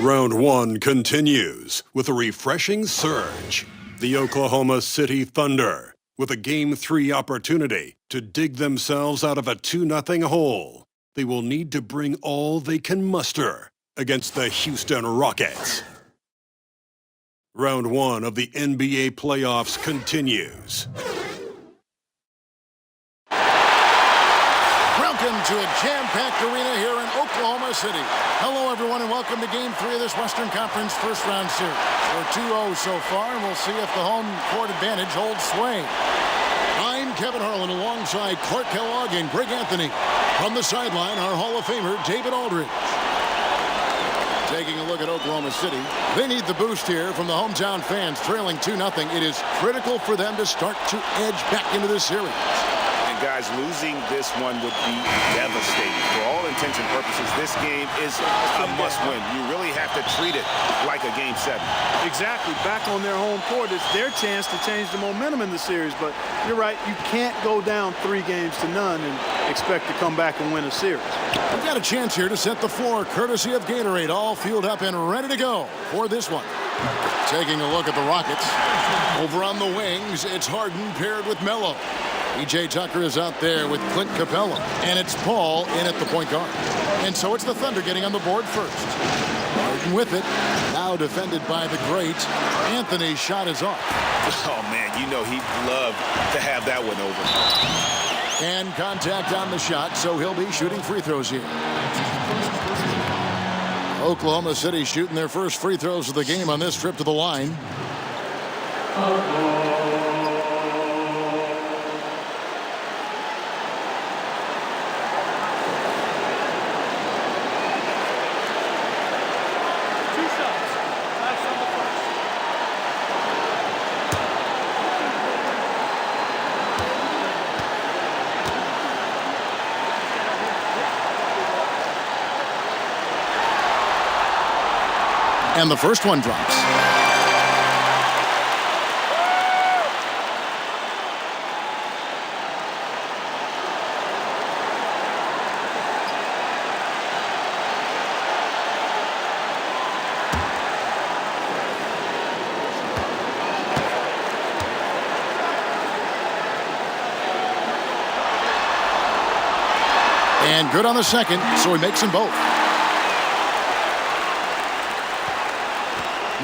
Round one continues with a refreshing surge. The Oklahoma City Thunder with a Game 3 opportunity to dig themselves out of a 2-0 hole. They will need to bring all they can muster against the Houston Rockets. Round one of the NBA playoffs continues. Welcome to a jam-packed arena here in Oklahoma City. Hello, everyone, and welcome to Game 3 of this Western Conference first-round series. We're 2-0 so far, and we'll see if the home court advantage holds sway. I'm Kevin Harlan alongside Clark Kellogg and Greg Anthony. From the sideline, our Hall of Famer, David Aldridge. Taking a look at Oklahoma City, they need the boost here from the hometown fans. Trailing 2-0, it is critical for them to start to edge back into this series. Guys, losing this one would be devastating. For all intents and purposes, this game is a must-win. You really have to treat it like a Game 7. Exactly. Back on their home court, it's their chance to change the momentum in the series. But you're right, you can't go down 3-0 and expect to come back and win a series. We've got a chance here to set the floor, courtesy of Gatorade, all fueled up and ready to go for this one. Taking a look at the Rockets. Over on the wings, it's Harden paired with Melo. E.J. Tucker is out there with Clint Capella, and it's Paul in at the point guard. And so it's the Thunder getting on the board first. Harden with it, now defended by the great. Anthony's shot is off. Oh, man, you know he'd love to have that one over. And contact on the shot, so he'll be shooting free throws here. Oklahoma City shooting their first free throws of the game on this trip to the line. And the first one drops. And good on the second, so he makes them both.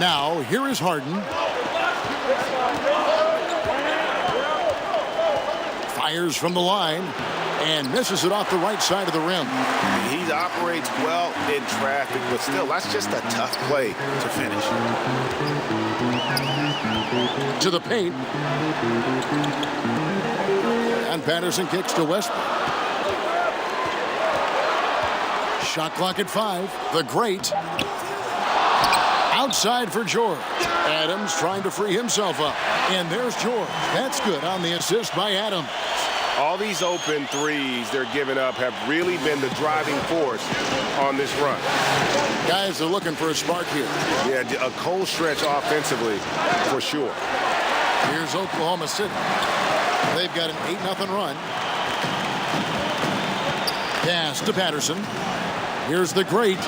Now, here is Harden. Fires from the line and misses it off the right side of the rim. He operates well in traffic, but still, that's just a tough play to finish. To the paint. And Patterson kicks to Westren. Shot clock at 5. The great. Outside for George. Adams trying to free himself up. And there's George. That's good on the assist by Adams. All these open threes they're giving up have really been the driving force on this run. Guys are looking for a spark here. Yeah, a cold stretch offensively for sure. Here's Oklahoma City. They've got an 8-0 run. Pass to Patterson. Here's the great.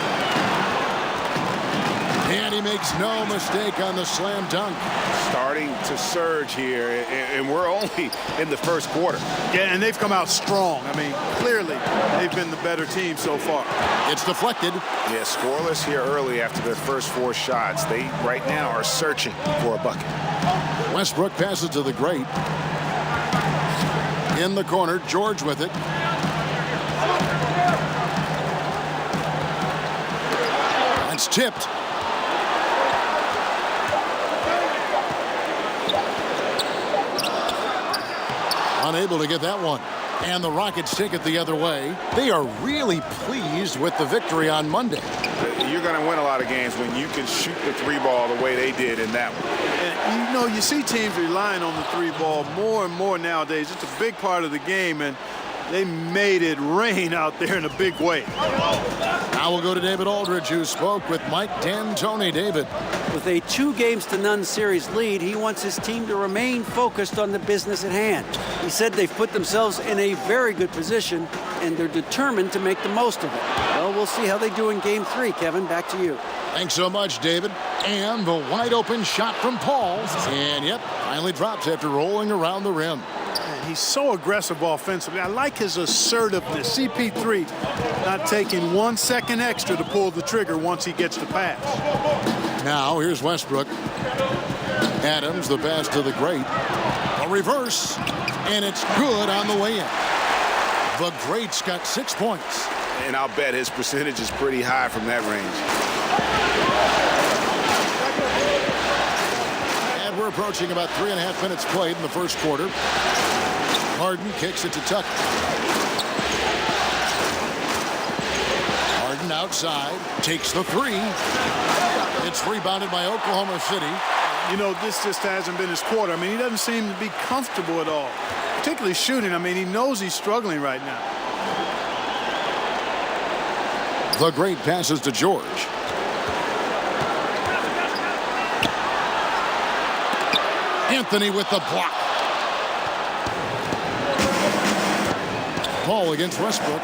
And he makes no mistake on the slam dunk. Starting to surge here, and we're only in the first quarter. Yeah, and they've come out strong. I mean, clearly, they've been the better team so far. It's deflected. Yeah, scoreless here early after their first 4 shots. They, right now, are searching for a bucket. Westbrook passes to the great. In the corner, George with it. It's tipped. Unable to get that one. And the Rockets take it the other way. They are really pleased with the victory on Monday. You're going to win a lot of games when you can shoot the 3-ball the way they did in that one. And, you know, you see teams relying on the 3-ball more and more nowadays. It's a big part of the game, and They made it rain out there in a big way. Now we'll go to David Aldridge, who spoke with Mike D'Antoni. David. With a 2-games-to-none series lead, he wants his team to remain focused on the business at hand. He said they've put themselves in a very good position, and they're determined to make the most of it. Well, we'll see how they do in Game 3. Kevin, back to you. Thanks so much, David. And the wide-open shot from Paul. And, yep, finally drops after rolling around the rim. He's so aggressive offensively. I like his assertiveness. CP3 not taking 1 second extra to pull the trigger once he gets the pass. Now here's Westbrook. Adams, the pass to the great. A reverse, and it's good on the way in. The great's got 6 points. And I'll bet his percentage is pretty high from that range. And we're approaching about 3.5 minutes played in the first quarter. Harden kicks it to Tucker. Harden outside, takes the three. It's rebounded by Oklahoma City. You know, this just hasn't been his quarter. I mean, he doesn't seem to be comfortable at all, particularly shooting. I mean, he knows he's struggling right now. The great passes to George. Anthony with the block. Paul against Westbrook.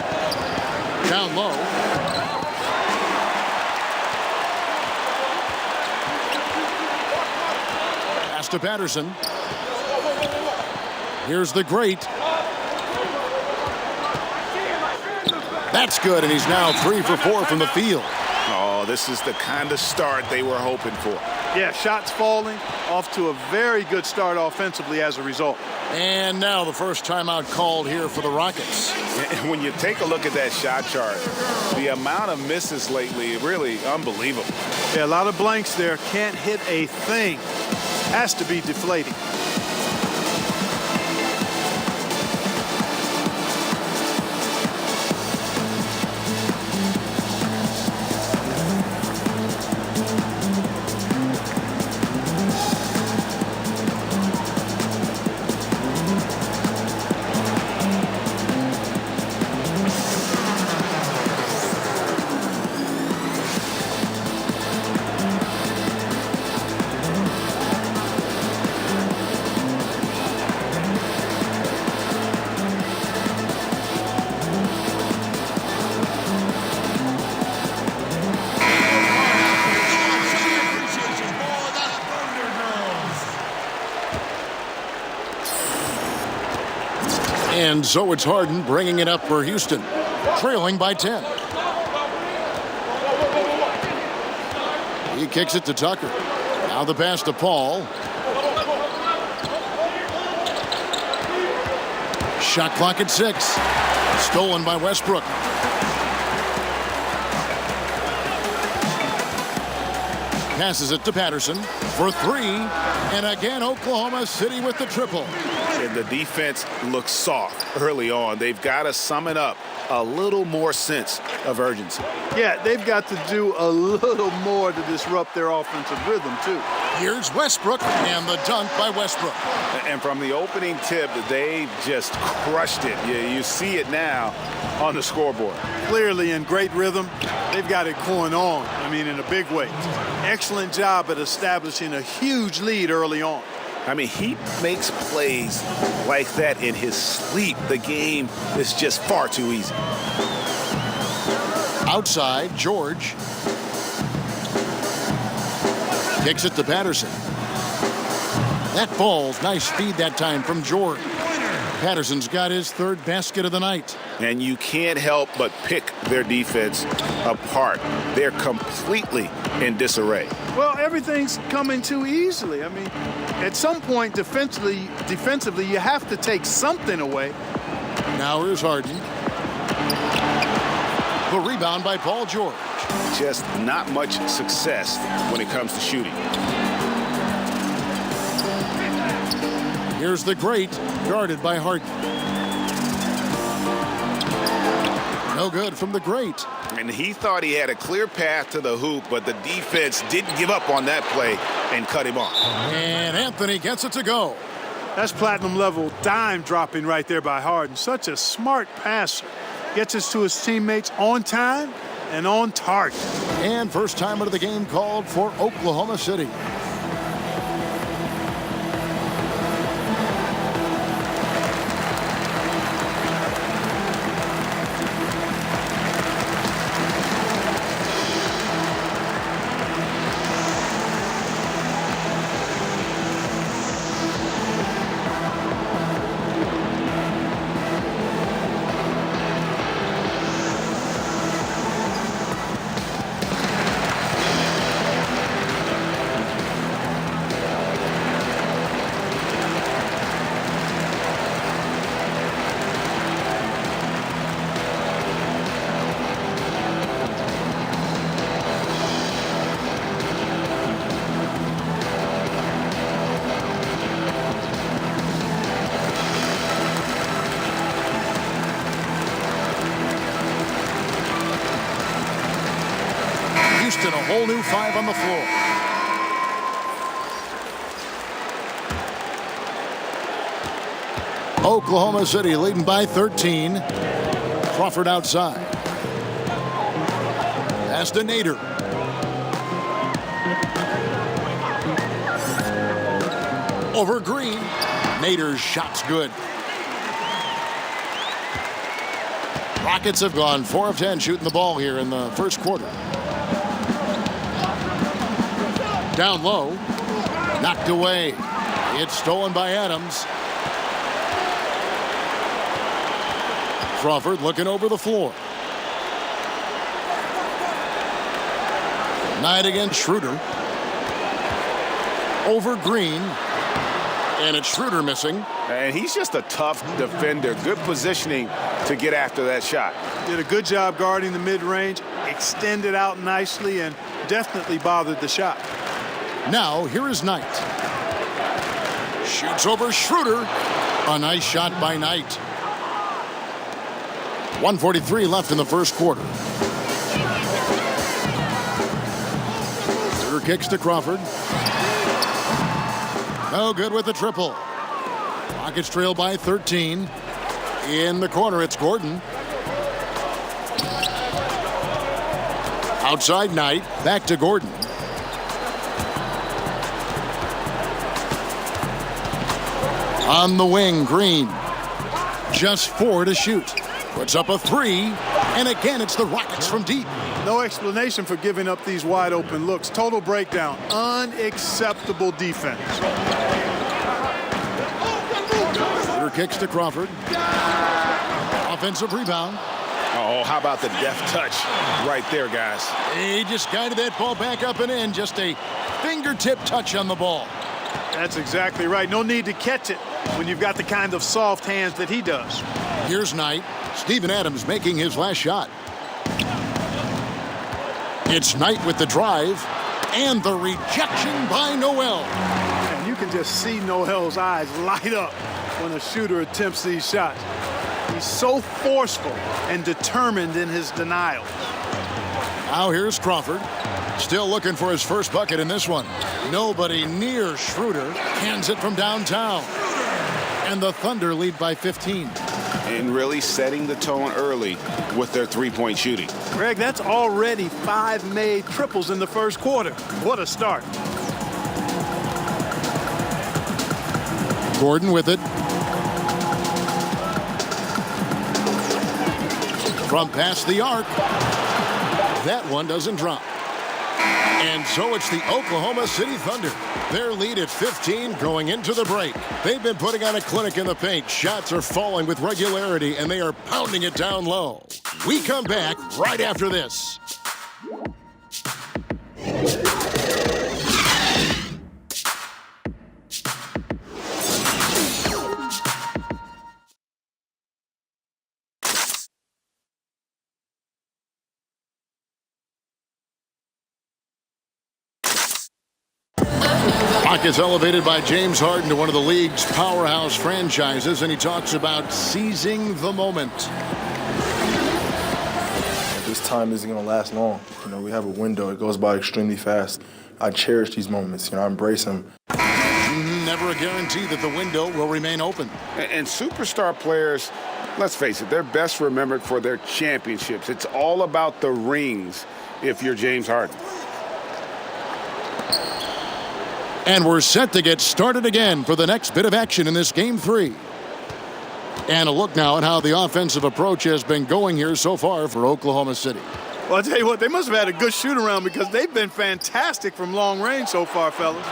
Down low. Pass to Patterson. Here's the great. That's good, and he's now 3 for 4 from the field. Oh, this is the kind of start they were hoping for. Yeah, shots falling, off to a very good start offensively as a result. And now the first timeout called here for the Rockets. And when you take a look at that shot chart, the amount of misses lately, really unbelievable. Yeah, a lot of blanks there. Can't hit a thing. Has to be deflating. And so it's Harden bringing it up for Houston, trailing by 10. He kicks it to Tucker. Now the pass to Paul. Shot clock at 6. Stolen by Westbrook. Passes it to Patterson for 3. And again, Oklahoma City with the triple. And the defense looks soft early on. They've got to sum it up. A little more sense of urgency. Yeah, they've got to do a little more to disrupt their offensive rhythm, too. Here's Westbrook, and the dunk by Westbrook. And from the opening tip, they just crushed it. You see it now on the scoreboard. Clearly in great rhythm. They've got it going on, I mean, in a big way. Excellent job at establishing a huge lead early on. I mean, he makes plays like that in his sleep. The game is just far too easy. Outside, George. Kicks it to Patterson. That falls. Nice feed that time from George. Patterson's got his 3rd basket of the night. And you can't help but pick their defense apart. They're completely in disarray. Well, everything's coming too easily. I mean, at some point defensively, you have to take something away. Now here's Harden. The rebound by Paul George. Just not much success when it comes to shooting. Here's the great, guarded by Harden. No good from the great. And he thought he had a clear path to the hoop, but the defense didn't give up on that play and cut him off. And Anthony gets it to go. That's platinum level dime dropping right there by Harden. Such a smart passer. Gets us to his teammates on time and on target. And first time out of the game called for Oklahoma City. Houston, a whole new 5 on the floor. Oklahoma City leading by 13. Crawford outside. Pass to Nader. Over Green. Nader's shot's good. Rockets have gone 4 of 10 shooting the ball here in the first quarter. Down low. Knocked away. It's stolen by Adams. Crawford looking over the floor. Knight against Schroeder. Over Green. And it's Schroeder missing. And he's just a tough defender. Good positioning to get after that shot. Did a good job guarding the mid-range. Extended out nicely and definitely bothered the shot. Now, here is Knight. Shoots over Schroeder. A nice shot by Knight. 1:43 left in the first quarter. Schroeder kicks to Crawford. No good with the triple. Rockets trail by 13. In the corner, it's Gordon. Outside Knight. Back to Gordon. On the wing, Green. Just 4 to shoot. Puts up a 3. And again, it's the Rockets from deep. No explanation for giving up these wide open looks. Total breakdown. Unacceptable defense. Schroeder kicks to Crawford. Offensive rebound. Oh, how about the deft touch right there, guys? He just guided that ball back up and in. Just a fingertip touch on the ball. That's exactly right. No need to catch it when you've got the kind of soft hands that he does. Here's Knight. Steven Adams making his last shot. It's Knight with the drive. And the rejection by Noel. And you can just see Noel's eyes light up when a shooter attempts these shots. He's so forceful and determined in his denial. Now here's Crawford. Still looking for his first bucket in this one. Nobody near Schroeder. Hands it from downtown. And the Thunder lead by 15. And really setting the tone early with their three-point shooting. Greg, that's already 5 made triples in the first quarter. What a start. Gordon with it. From past the arc. That one doesn't drop. And so it's the Oklahoma City Thunder. Their lead at 15 going into the break. They've been putting on a clinic in the paint. Shots are falling with regularity, and they are pounding it down low. We come back right after this. Rockets elevated by James Harden to one of the league's powerhouse franchises, and he talks about seizing the moment. This time isn't going to last long. You know, we have a window. It goes by extremely fast. I cherish these moments. You know, I embrace them. Never a guarantee that the window will remain open. And superstar players, let's face it, they're best remembered for their championships. It's all about the rings if you're James Harden. And we're set to get started again for the next bit of action in this Game 3. And a look now at how the offensive approach has been going here so far for Oklahoma City. Well, I'll tell you what, they must have had a good shoot-around because they've been fantastic from long range so far, fellas.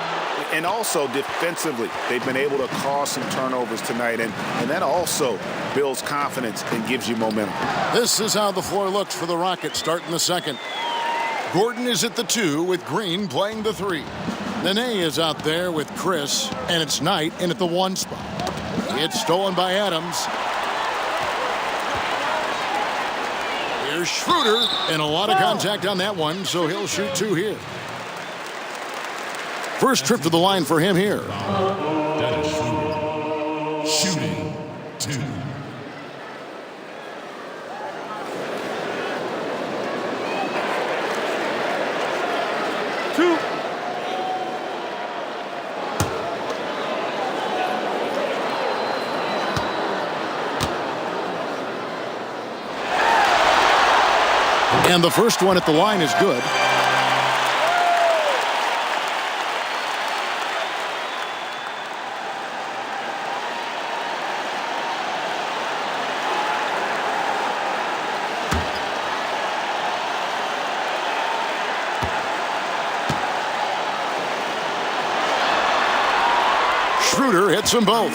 And also defensively, they've been able to cause some turnovers tonight, and that also builds confidence and gives you momentum. This is how the floor looks for the Rockets starting the second. Gordon is at the 2 with Green playing the 3. Nene is out there with Chris, and it's Knight in at the 1 spot. It's stolen by Adams. Here's Schroeder, and a lot of contact on that one, so he'll shoot 2 here. First trip to the line for him here. Dennis Schroeder, shooting 2. And the first one at the line is good. Schroeder hits them both.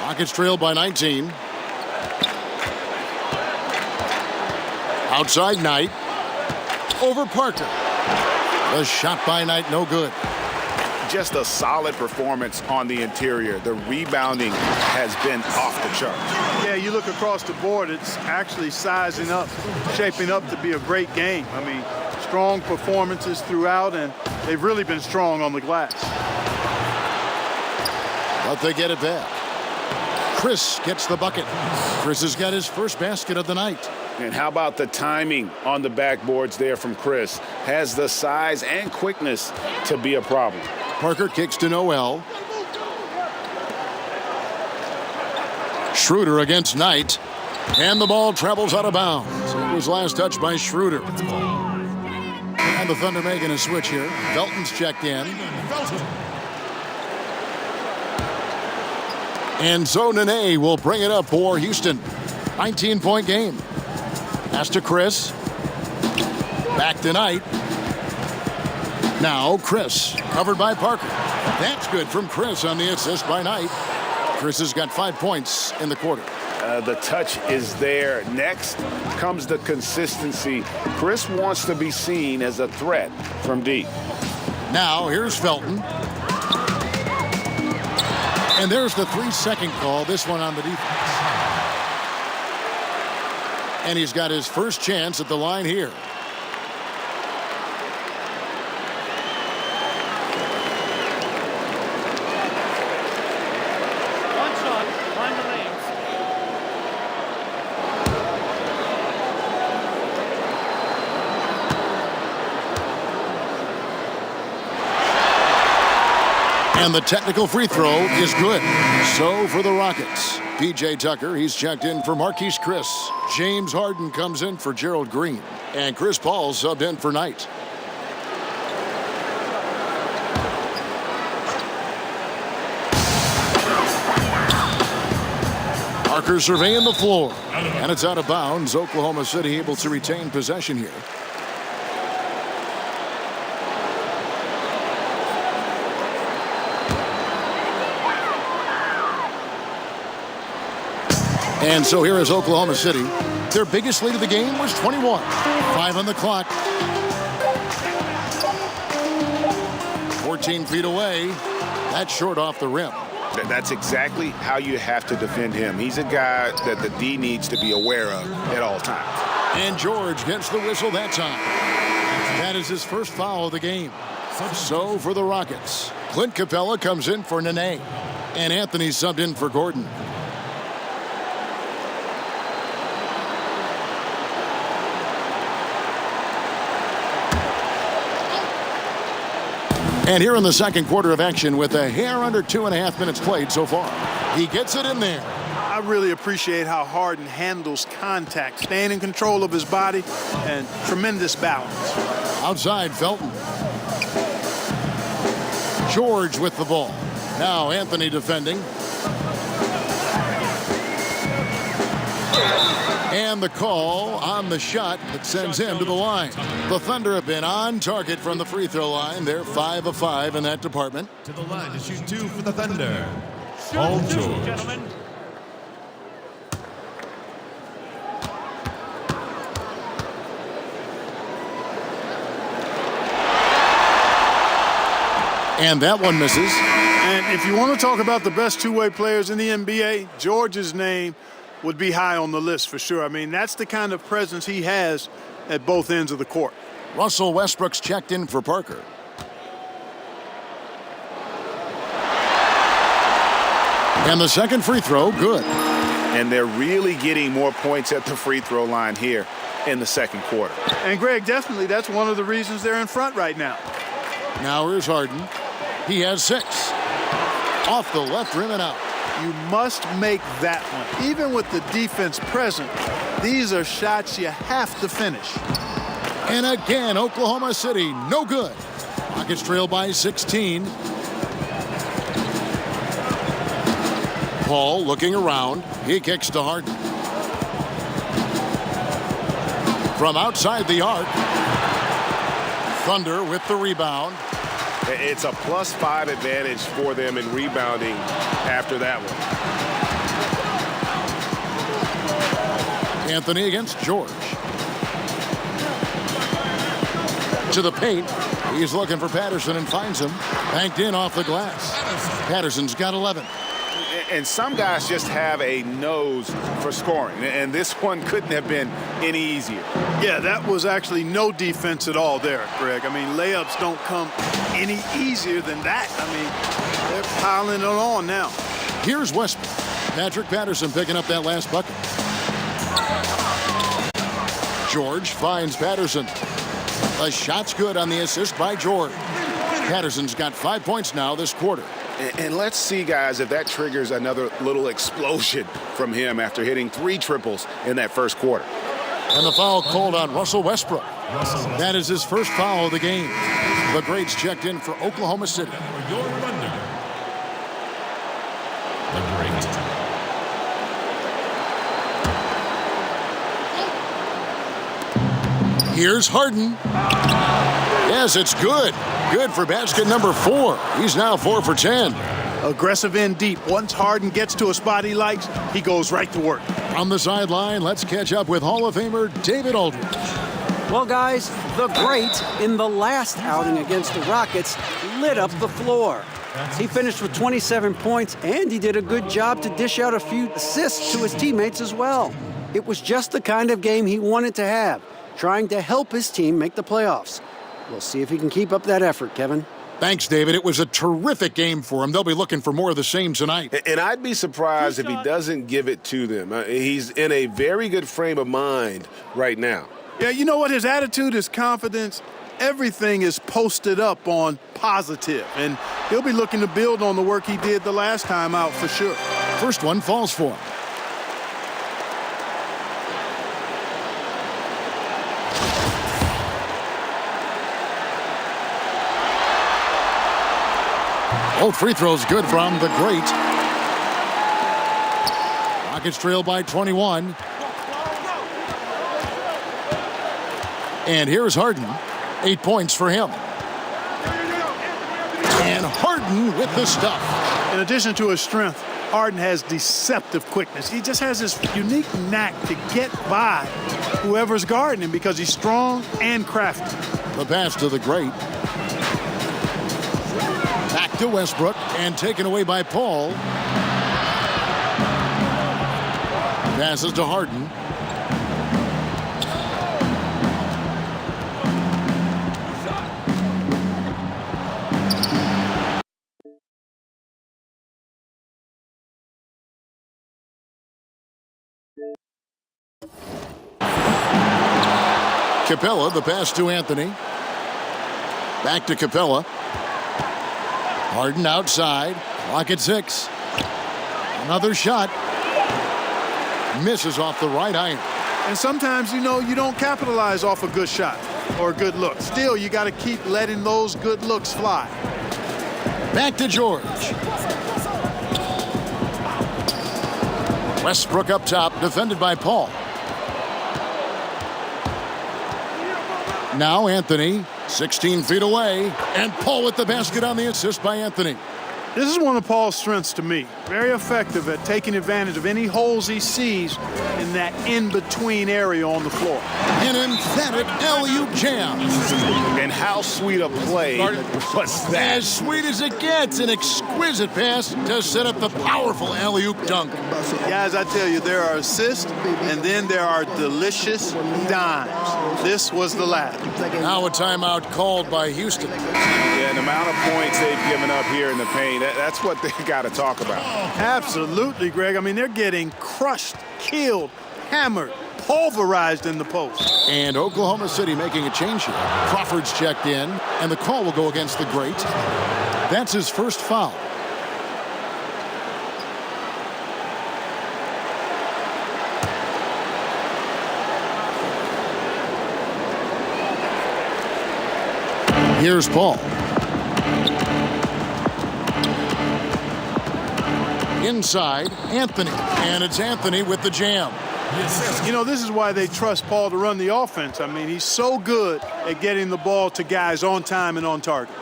Rockets trail by 19. Outside Knight. Over Parker. The shot by Knight, no good. Just a solid performance on the interior. The rebounding has been off the charts. Yeah, you look across the board, it's actually sizing up, shaping up to be a great game. I mean, strong performances throughout, and they've really been strong on the glass. But they get it back. Chris gets the bucket. Chris has got his first basket of the night. And how about the timing on the backboards there from Chris? Has the size and quickness to be a problem. Parker kicks to Noel. Schroeder against Knight. And the ball travels out of bounds. It was last touched by Schroeder. And the Thunder making a switch here. Felton's checked in. And so Nene will bring it up for Houston. 19-point game. Pass to Chris. Back to Knight. Now Chris, covered by Parker. That's good from Chris on the assist by Knight. Chris has got 5 points in the quarter. The touch is there. Next comes the consistency. Chris wants to be seen as a threat from deep. Now here's Felton. And there's the 3-second call, this one on the defense. And he's got his first chance at the line here. One shot, find the lanes. And the technical free throw is good. So for the Rockets, P.J. Tucker, he's checked in for Marquise Chris. James Harden comes in for Gerald Green. And Chris Paul subbed in for Knight. Parker surveying the floor. And it's out of bounds. Oklahoma City able to retain possession here. And so here is Oklahoma City. Their biggest lead of the game was 21. 5 on the clock. 14 feet away. That's short off the rim. That's exactly how you have to defend him. He's a guy that the D needs to be aware of at all times. And George gets the whistle that time. That is his first foul of the game. So for the Rockets, Clint Capella comes in for Nene. And Anthony subbed in for Gordon. And here in the second quarter of action with a hair under 2.5 minutes played so far. He gets it in there. I really appreciate how Harden handles contact, staying in control of his body, and tremendous balance. Outside, Felton. George with the ball. Now Anthony defending. And the call on the shot that sends him to the line. The Thunder have been on target from the free throw line. They're 5 of 5 in that department. To the line to shoot 2 for the Thunder. Paul George. Gentlemen. And that one misses. And if you want to talk about the best two-way players in the NBA, George's name would be high on the list for sure. I mean, that's the kind of presence he has at both ends of the court. Russell Westbrook's checked in for Parker. And the second free throw, good. And they're really getting more points at the free throw line here in the second quarter. And, Greg, definitely that's one of the reasons they're in front right now. Now here's Harden. He has 6. Off the left rim and out. You must make that one. Even with the defense present, these are shots you have to finish. And again, Oklahoma City, no good. Rockets trail by 16. Paul looking around. He kicks to Harden. From outside the arc. Thunder with the rebound. It's a +5 advantage for them in rebounding after that one. Anthony against George. To the paint. He's looking for Patterson and finds him. Banked in off the glass. Patterson's got 11. And some guys just have a nose for scoring, and this one couldn't have been any easier. Yeah, that was actually no defense at all there, Greg. I mean, layups don't come any easier than that. I mean, they're piling it on now. Here's Westbrook. Patrick Patterson picking up that last bucket. George finds Patterson. The shot's good on the assist by George. Patterson's got 5 points now this quarter. And let's see, guys, if that triggers another little explosion from him after hitting 3 triples in that first quarter. And the foul called on Russell Westbrook. That is his first foul of the game. The greats checked in for Oklahoma City. For your Thunder. The Great. Here's Harden. Yes, it's good. Good for basket number 4. He's now 4 for 10. Aggressive in deep. Once Harden gets to a spot he likes, he goes right to work. On the sideline, let's catch up with Hall of Famer David Aldridge. Well, guys, the great in the last outing against the Rockets lit up the floor. He finished with 27 points, and he did a good job to dish out a few assists to his teammates as well. It was just the kind of game he wanted to have, trying to help his team make the playoffs. We'll see if he can keep up that effort, Kevin. Thanks, David. It was a terrific game for him. They'll be looking for more of the same tonight. And I'd be surprised if he doesn't give it to them. He's in a very good frame of mind right now. Yeah, you know what? His attitude, his confidence, everything is posted up on positive. And he'll be looking to build on the work he did the last time out for sure. First one falls for him. Both free throws good from the great. Rockets trail by 21. And here's Harden. 8 points for him. And Harden with the stuff. In addition to his strength, Harden has deceptive quickness. He just has this unique knack to get by whoever's guarding him because he's strong and crafty. The pass to the great. Back to Westbrook and taken away by Paul. Passes to Harden. Capella, the pass to Anthony. Back to Capella. Harden outside. Clock at 6. Another shot. Misses off the right iron. And sometimes, you don't capitalize off a good shot or a good look. Still, you got to keep letting those good looks fly. Back to George. Westbrook up top, defended by Paul. Now Anthony, 16 feet away, and Paul with the basket on the assist by Anthony. This is one of Paul's strengths to me. Very effective at taking advantage of any holes he sees in that in-between area on the floor. An emphatic alley-oop jam. And how sweet a play was that? As sweet as it gets, an exquisite pass to set up the powerful alley-oop dunk. Guys, I tell you, there are assists, and then there are delicious dimes. This was the latter. Now a timeout called by Houston. Yeah, the amount of points they've given up here in the paint, that's what they got to talk about. Absolutely, Greg. I mean, they're getting crushed, killed, hammered, pulverized in the post. And Oklahoma City making a change here. Crawford's checked in, and the call will go against the great. That's his first foul. Here's Paul. Inside, Anthony. And it's Anthony with the jam. This is why they trust Paul to run the offense. I mean, he's so good at getting the ball to guys on time and on target.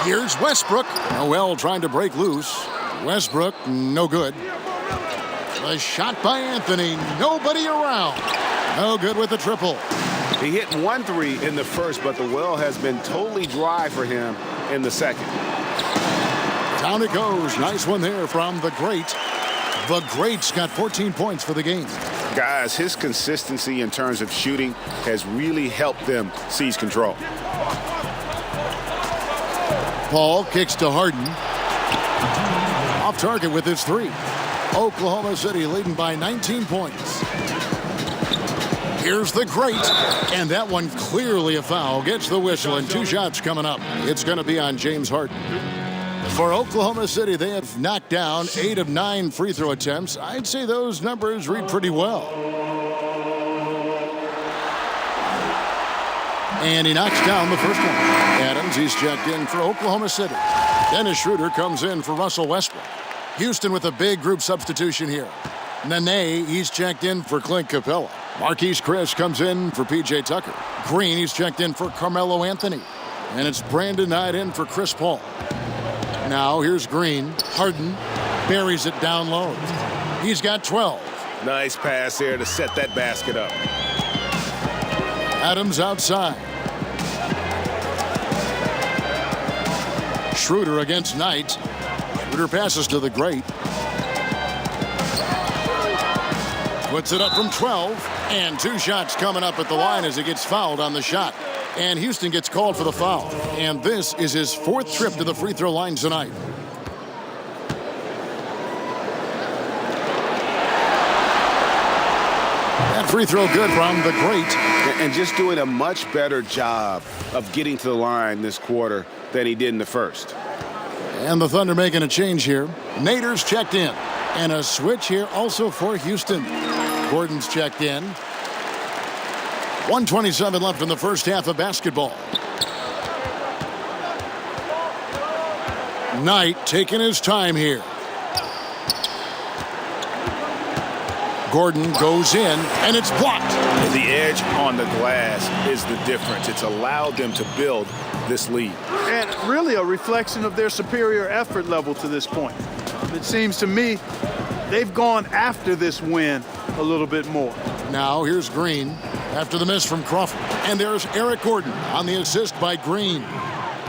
Here's Westbrook. Noel trying to break loose. Westbrook, no good. A shot by Anthony. Nobody around. No good with the triple. He hit 1 3 in the first, but the well has been totally dry for him in the second. Down it goes. Nice one there from the great. The great's got 14 points for the game. Guys, his consistency in terms of shooting has really helped them seize control. Paul kicks to Harden. Off target with his 3. Oklahoma City leading by 19 points. Here's the great. And that one clearly a foul. Gets the whistle and 2 shots coming up. It's going to be on James Harden. For Oklahoma City, they have knocked down 8 of 9 free throw attempts. I'd say those numbers read pretty well. And he knocks down the first one. Adams, he's checked in for Oklahoma City. Dennis Schroeder comes in for Russell Westbrook. Houston with a big group substitution here. Nene, he's checked in for Clint Capella. Marquise Chris comes in for P.J. Tucker. Green, he's checked in for Carmelo Anthony. And it's Brandon Knight in for Chris Paul. Now here's Green. Harden buries it down low. He's got 12. Nice pass there to set that basket up. Adams outside. Schroeder against Knight. Schroeder passes to the great. Puts it up from 12. And 2 shots coming up at the line as he gets fouled on the shot. And Houston gets called for the foul. And this is his 4th trip to the free throw line tonight. That free throw good from the great. And just doing a much better job of getting to the line this quarter than he did in the first. And the Thunder making a change here. Nader's checked in. And a switch here also for Houston. Gordon's checked in. 1:27 left in the first half of basketball. Knight taking his time here. Gordon goes in, and it's blocked. The edge on the glass is the difference. It's allowed them to build this lead. And really a reflection of their superior effort level to this point. It seems to me they've gone after this win a little bit more. Now here's Green after the miss from Crawford. And there's Eric Gordon on the assist by Green.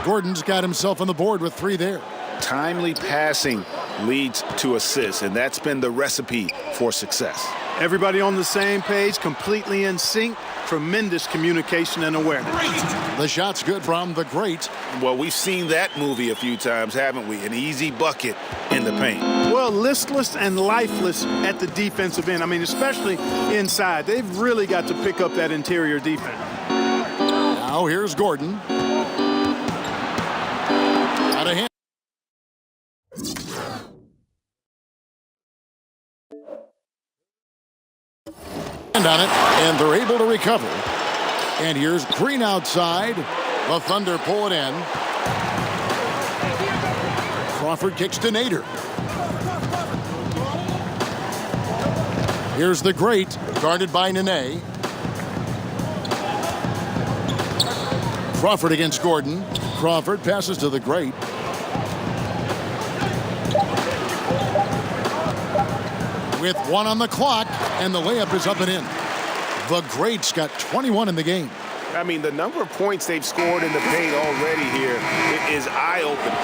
Gordon's got himself on the board with 3 there. Timely passing leads to assists, and that's been the recipe for success. Everybody on the same page, completely in sync. Tremendous communication and awareness. The shot's good from the great. Well, we've seen that movie a few times, haven't we? An easy bucket in the paint. Well, listless and lifeless at the defensive end. I mean, especially inside. They've really got to pick up that interior defense. Now here's Gordon. hand on it, and they're able to recover. And here's Green outside. The Thunder pull it in. Crawford kicks to Nader. Here's the Great, guarded by Nene. Crawford against Gordon. Crawford passes to the Great. With 1 on the clock, and the layup is up and in. The Great's got 21 in the game. I mean, the number of points they've scored in the paint already here is eye-opening.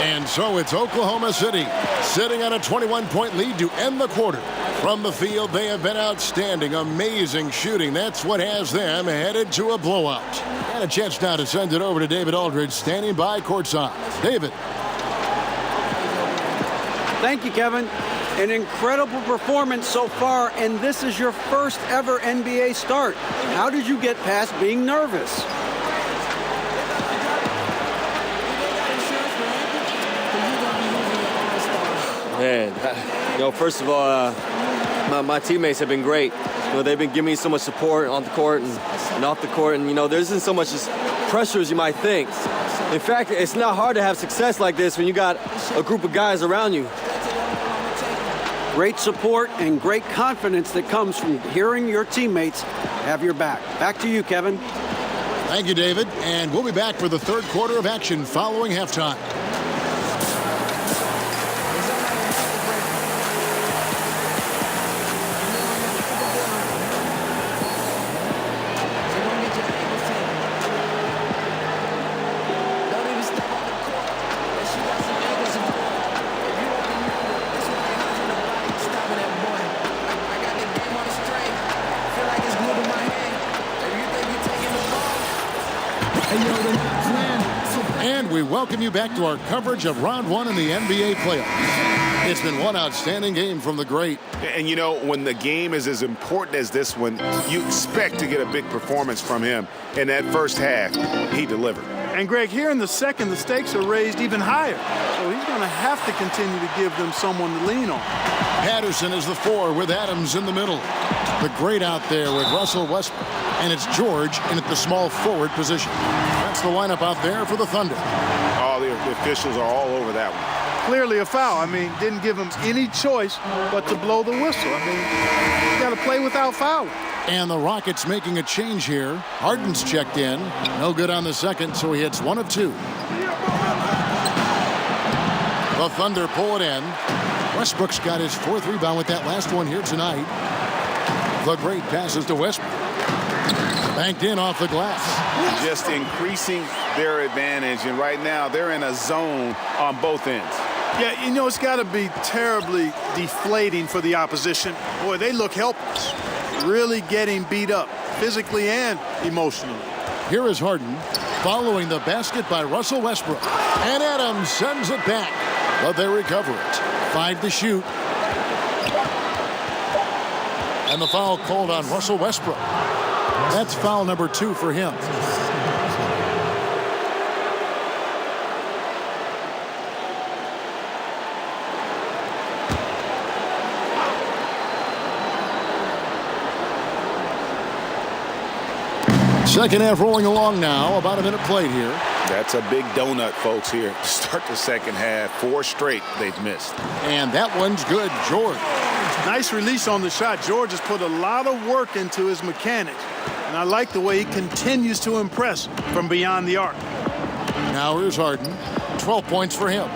And so it's Oklahoma City sitting on a 21-point lead to end the quarter. From the field, they have been outstanding. Amazing shooting. That's what has them headed to a blowout. And a chance now to send it over to David Aldridge, standing by courtside. David. Thank you, Kevin. An incredible performance so far, and this is your first ever NBA start. How did you get past being nervous? Man, first of all, my teammates have been great. They've been giving me so much support on the court and off the court, and there isn't so much pressure as you might think. In fact, it's not hard to have success like this when you got a group of guys around you. Great support and great confidence that comes from hearing your teammates have your back. Back to you, Kevin. Thank you, David. And we'll be back for the third quarter of action following halftime. And we welcome you back to our coverage of round 1 in the NBA playoffs. It's been one outstanding game from the Great. And when the game is as important as this one, you expect to get a big performance from him. In that first half, he delivered. And Greg, here in the second, the stakes are raised even higher. So he's going to have to continue to give them someone to lean on. Patterson is the 4 with Adams in the middle. The Great out there with Russell Westbrook. And it's George in at the small forward position. That's the lineup out there for the Thunder. Oh, the officials are all over that one. Clearly a foul. I mean, didn't give him any choice but to blow the whistle. I mean, you got to play without fouling. And the Rockets making a change here. Harden's checked in. No good on the second, so he hits 1 of 2. The Thunder pull it in. Westbrook's got his 4th rebound with that last one here tonight. The Great passes to Westbrook. Banked in off the glass. Just increasing their advantage, and right now they're in a zone on both ends. Yeah, it's got to be terribly deflating for the opposition. Boy, they look helpless. Really getting beat up, physically and emotionally. Here is Harden following the basket by Russell Westbrook. And Adams sends it back, but they recover it. 5 to shoot. And the foul called on Russell Westbrook. That's foul number 2 for him. Second half rolling along now. About a minute played here. That's a big donut, folks, here to start the second half. 4 straight they've missed. And that one's good. George. Nice release on the shot. George has put a lot of work into his mechanics. And I like the way he continues to impress from beyond the arc. Now here's Harden. 12 points for him.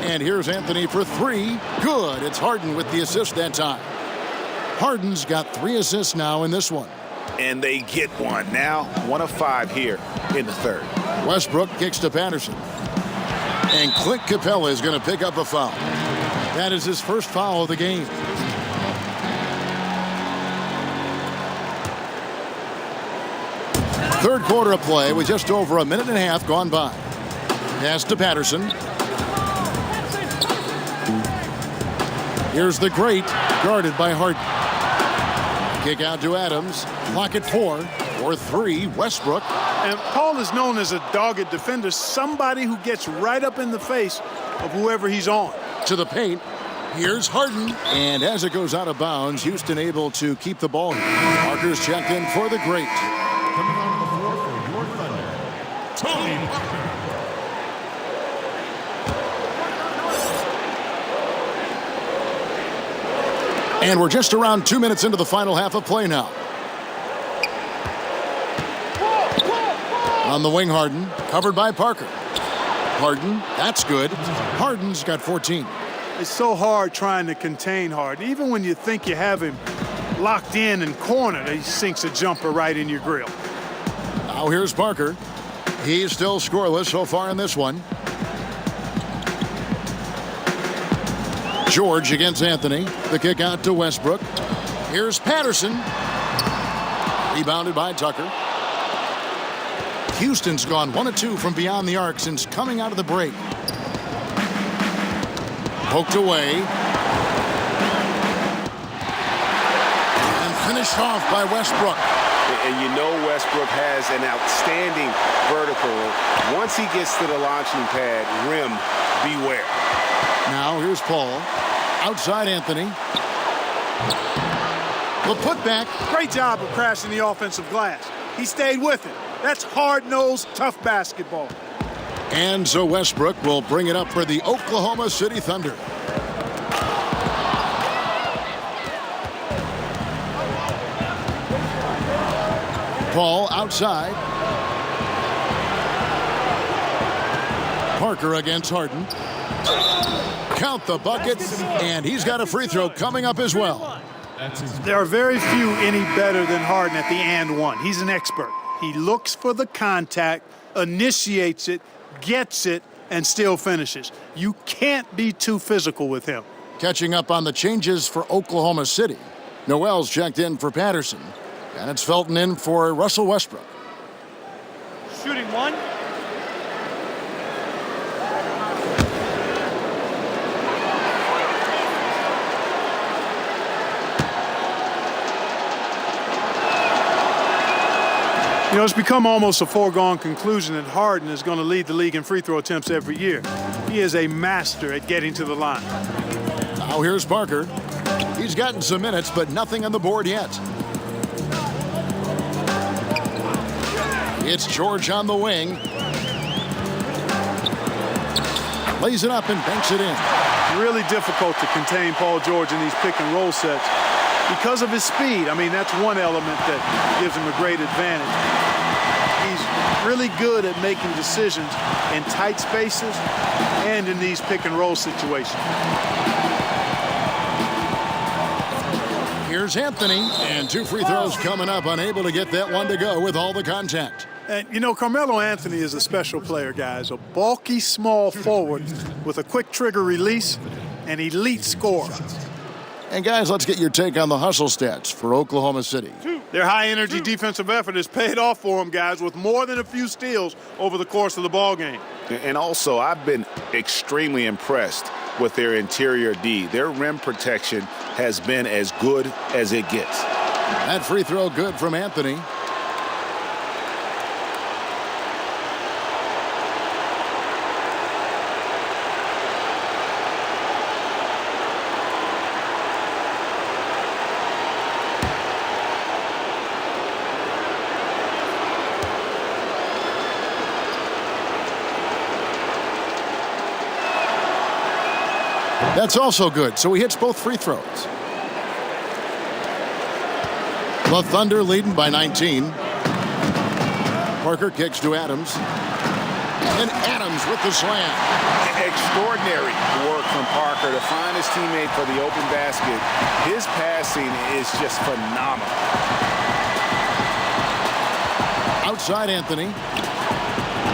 And here's Anthony for 3. Good. It's Harden with the assist that time. Harden's got 3 assists now in this one. And they get one. Now 1 of 5 here in the third. Westbrook kicks to Patterson. And Clint Capella is going to pick up a foul. That is his first foul of the game. Third quarter of play with just over a minute and a half gone by. Pass to Patterson. Here's the Great, guarded by Harden. Kick out to Adams. Clock at 4. Or 3, Westbrook. And Paul is known as a dogged defender, somebody who gets right up in the face of whoever he's on. To the paint. Here's Harden, and as it goes out of bounds, Houston able to keep the ball. Parker's checked in for the great. Coming on the floor for your Thunder, Tony Parker. And we're just around 2 minutes into the final half of play now. On the wing, Harden, covered by Parker. Harden, that's good. Harden's got 14. It's so hard trying to contain Harden. Even when you think you have him locked in and cornered, he sinks a jumper right in your grill. Now here's Parker. He's still scoreless so far in this one. George against Anthony. The kick out to Westbrook. Here's Patterson. Rebounded by Tucker. Houston's gone 1 of 2 from beyond the arc since coming out of the break. Poked away. And finished off by Westbrook. And you know Westbrook has an outstanding vertical. Once he gets to the launching pad, rim, beware. Now here's Paul. Outside Anthony. The putback. Great job of crashing the offensive glass. He stayed with it. That's hard-nosed, tough basketball. And so Westbrook will bring it up for the Oklahoma City Thunder. Paul outside. Parker against Harden. Count the buckets, and he's got a free throw coming up as well. There are very few any better than Harden at the and one. He's an expert. He looks for the contact, initiates it, gets it, and still finishes. You can't be too physical with him. Catching up on the changes for Oklahoma City. Noel's checked in for Patterson, and it's Felton in for Russell Westbrook. Shooting one. You know, it's become almost a foregone conclusion that Harden is going to lead the league in free throw attempts every year. He is a master at getting to the line. Now here's Parker. He's gotten some minutes, but nothing on the board yet. It's George on the wing. Lays it up and banks it in. Really difficult to contain Paul George in these pick and roll sets because of his speed. I mean, that's one element that gives him a great advantage. He's really good at making decisions in tight spaces and in these pick and roll situations. Here's Anthony, and 2 free throws coming up, unable to get that one to go with all the contact. And, you know, Carmelo Anthony is a special player, guys. A bulky, small forward with a quick trigger release, an elite scorer. And, guys, let's get your take on the hustle stats for Oklahoma City. Their high-energy defensive effort has paid off for them, guys, with more than a few steals over the course of the ball game. And also, I've been extremely impressed with their interior D. Their rim protection has been as good as it gets. That free throw good from Anthony. That's also good, so he hits both free throws. The Thunder leading by 19. Parker kicks to Adams. And Adams with the slam. Extraordinary work from Parker to find his teammate for the open basket. His passing is just phenomenal. Outside Anthony.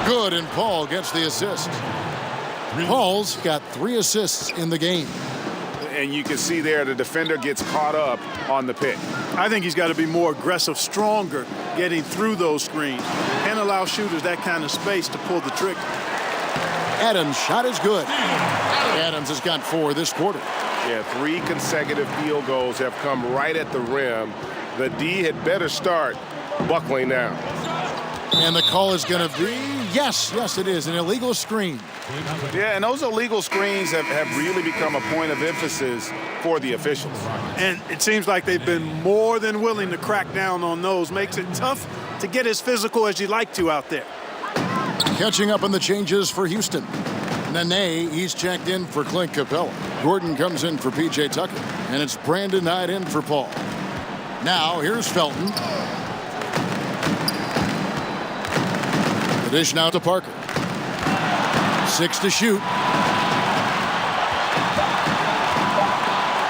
Good, and Paul gets the assist. Paul's got 3 assists in the game. And you can see there the defender gets caught up on the pick. I think he's got to be more aggressive, stronger, getting through those screens. Can't allow shooters that kind of space to pull the trigger. Adams' shot is good. Adams has got 4 this quarter. Yeah, 3 consecutive field goals have come right at the rim. The D had better start buckling down. And the call is going to be, yes, it is, an illegal screen. Yeah, and those illegal screens have really become a point of emphasis for the officials. And it seems like they've been more than willing to crack down on those. Makes it tough to get as physical as you'd like to out there. Catching up on the changes for Houston. Nene, he's checked in for Clint Capella. Gordon comes in for P.J. Tucker. And it's Brandon Knight in for Paul. Now, here's Felton. The dish now to Parker. 6 to shoot.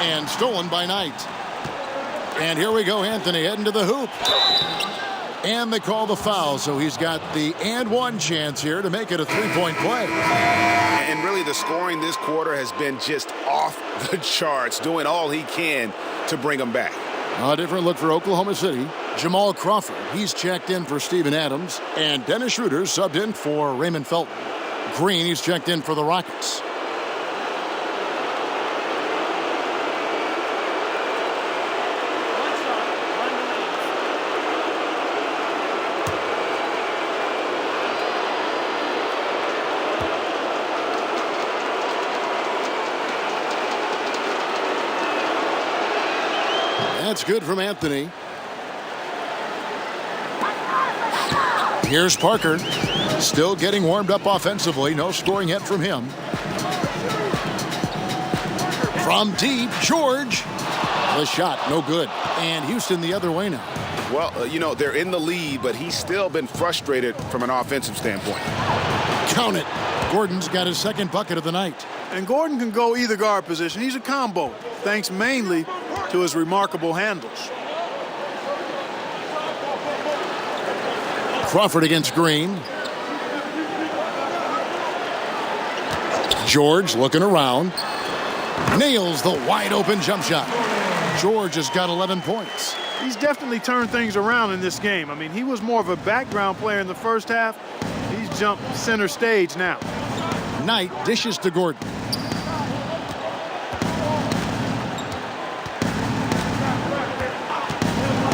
And stolen by Knight. And here we go, Anthony heading to the hoop. And they call the foul, so he's got the and one chance here to make it a three-point play. And really the scoring this quarter has been just off the charts, doing all he can to bring them back. A different look for Oklahoma City. Jamal Crawford, he's checked in for Steven Adams. And Dennis Schroeder subbed in for Raymond Felton. Green, he's checked in for the Rockets. That's good from Anthony. Here's Parker. Still getting warmed up offensively. No scoring yet from him. From deep, George. The shot, no good. And Houston the other way now. Well, you know, they're in the lead, but he's still been frustrated from an offensive standpoint. Count it. Gordon's got his second bucket of the night. And Gordon can go either guard position. He's a combo, thanks mainly to his remarkable handles. Crawford against Green. George looking around. Nails the wide open jump shot. George has got 11 points. He's definitely turned things around in this game. I mean, he was more of a background player in the first half. He's jumped center stage now. Knight dishes to Gordon.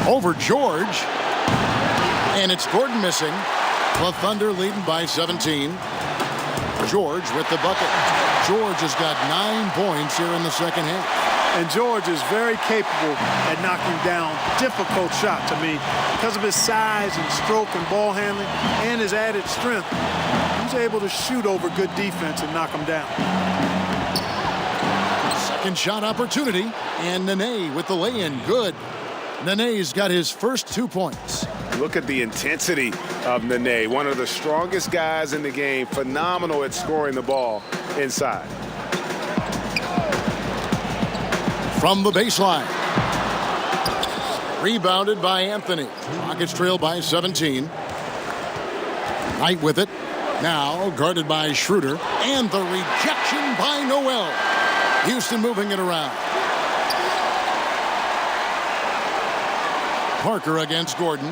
Over George. And it's Gordon missing. The Thunder leading by 17. George with the bucket. George has got 9 points here in the second half. And George is very capable at knocking down difficult shots. I mean, because of his size and stroke and ball handling and his added strength, he's able to shoot over good defense and knock them down. Second shot opportunity. And Nene with the lay-in. Good. Nene's got his first 2 points. Look at the intensity of Nene, one of the strongest guys in the game, phenomenal at scoring the ball inside. From the baseline. Rebounded by Anthony. Rockets trail by 17. Knight with it. Now guarded by Schroeder. And the rejection by Noel. Houston moving it around. Parker against Gordon.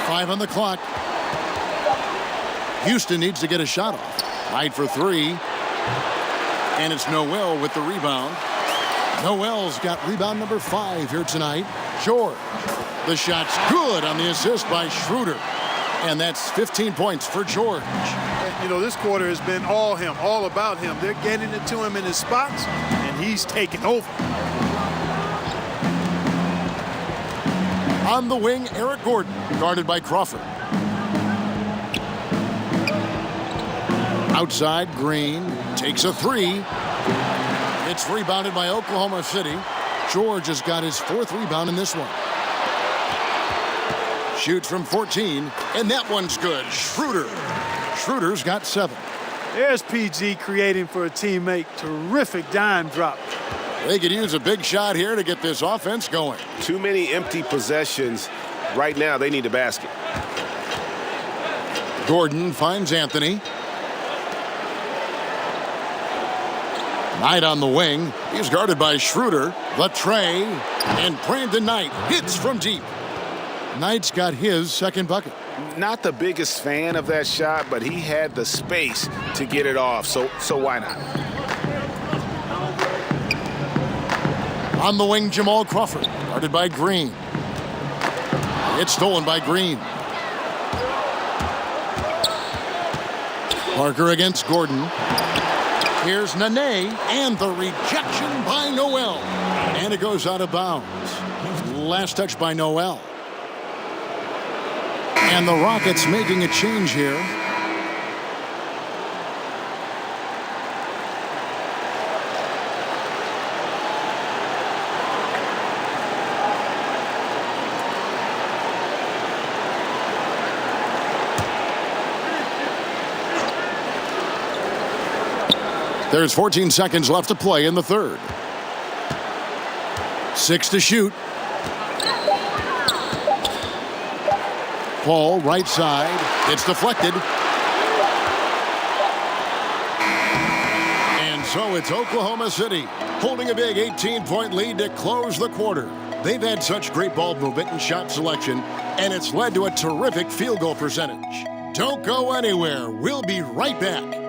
5 on the clock. Houston needs to get a shot off. Knight for 3. And it's Noel with the rebound. Noel's got rebound number 5 here tonight. George. The shot's good on the assist by Schroeder. And that's 15 points for George. You know, this quarter has been all him, all about him. They're getting it to him in his spots, and he's taking over. On the wing, Eric Gordon, guarded by Crawford. Outside, Green takes a 3. It's rebounded by Oklahoma City. George has got his 4th rebound in this one. Shoots from 14, and that one's good. Schroeder. Schroeder's got 7. There's PG creating for a teammate. Terrific dime drop. They could use a big shot here to get this offense going. Too many empty possessions. Right now, they need a basket. Gordon finds Anthony. Knight on the wing. He's guarded by Schroeder. The tray. And Brandon Knight hits from deep. Knight's got his second bucket. Not the biggest fan of that shot, but he had the space to get it off, so why not? On the wing, Jamal Crawford, guarded by Green. It's stolen by Green. Parker against Gordon. Here's Nene, and the rejection by Noel. And it goes out of bounds. Last touch by Noel. And the Rockets making a change here. There's 14 seconds left to play in the third. 6 to shoot. Paul, right side. It's deflected. And so it's Oklahoma City holding a big 18-point lead to close the quarter. They've had such great ball movement and shot selection, and it's led to a terrific field goal percentage. Don't go anywhere. We'll be right back.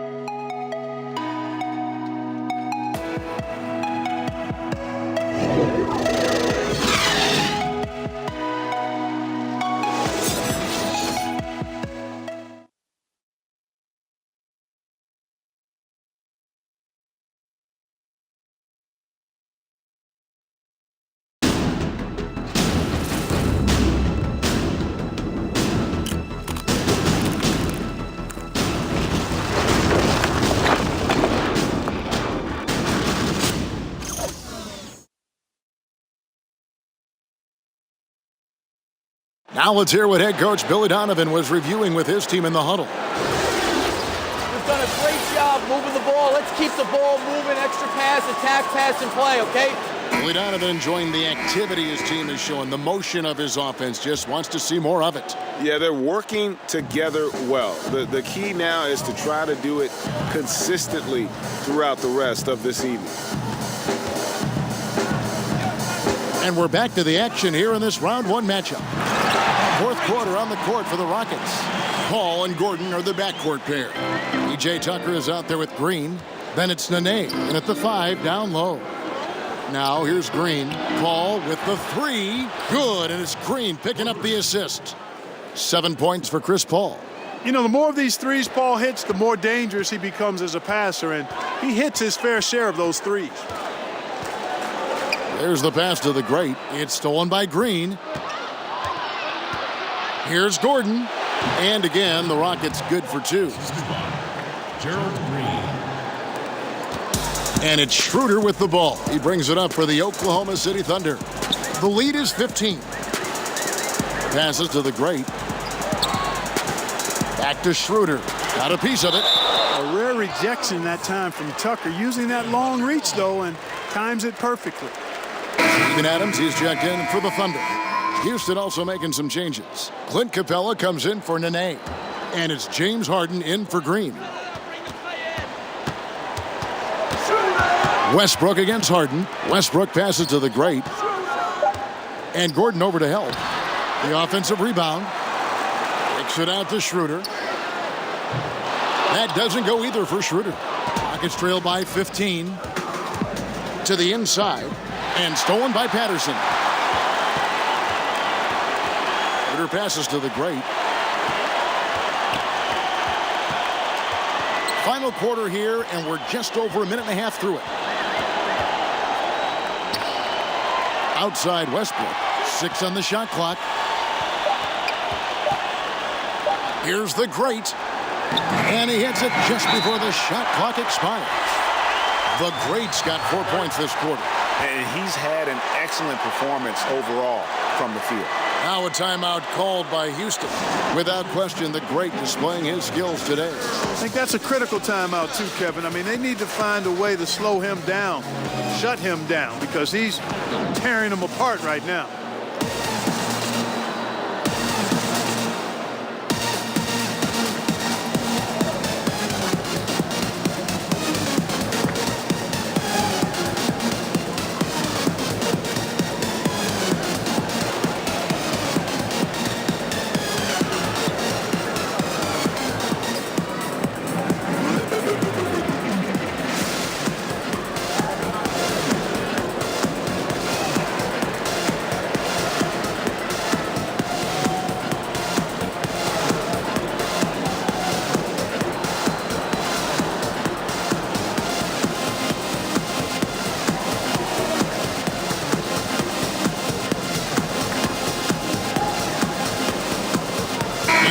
Now let's hear what head coach Billy Donovan was reviewing with his team in the huddle. We've done a great job moving the ball. Let's keep the ball moving, extra pass, attack, pass, and play, okay? Billy Donovan enjoying the activity his team is showing, the motion of his offense, just wants to see more of it. Yeah, they're working together well. The key now is to try to do it consistently throughout the rest of this evening. And we're back to the action here in this round one matchup. Fourth quarter on the court for the Rockets. Paul and Gordon are the backcourt pair. P.J. Tucker is out there with Green. Then it's Nene, and at the 5, down low. Now here's Green. Paul with the 3. Good, and it's Green picking up the assist. 7 points for Chris Paul. You know, the more of these threes Paul hits, the more dangerous he becomes as a passer, and he hits his fair share of those threes. There's the pass to the great. It's stolen by Green. Here's Gordon. And again, the Rockets good for 2. Gerald Green. And it's Schroeder with the ball. He brings it up for the Oklahoma City Thunder. The lead is 15. Passes to the great. Back to Schroeder. Got a piece of it. A rare rejection that time from Tucker, using that long reach, though, and times it perfectly. Steven Adams, he's checked in for the Thunder. Houston also making some changes. Clint Capella comes in for Nene. And it's James Harden in for Green. Westbrook against Harden. Westbrook passes to the great. And Gordon over to help. The offensive rebound. Kicks it out to Schroeder. That doesn't go either for Schroeder. Rockets trail by 15. To the inside. And stolen by Patterson. Schroeder passes to the great. Final quarter here, and we're just over a minute and a half through it. Outside Westbrook. 6 on the shot clock. Here's the great. And he hits it just before the shot clock expires. The great's got 4 points this quarter. And he's had an excellent performance overall from the field. Now a timeout called by Houston. Without question, the great displaying his skills today. I think that's a critical timeout too, Kevin. I mean, they need to find a way to slow him down, shut him down, because he's tearing them apart right now.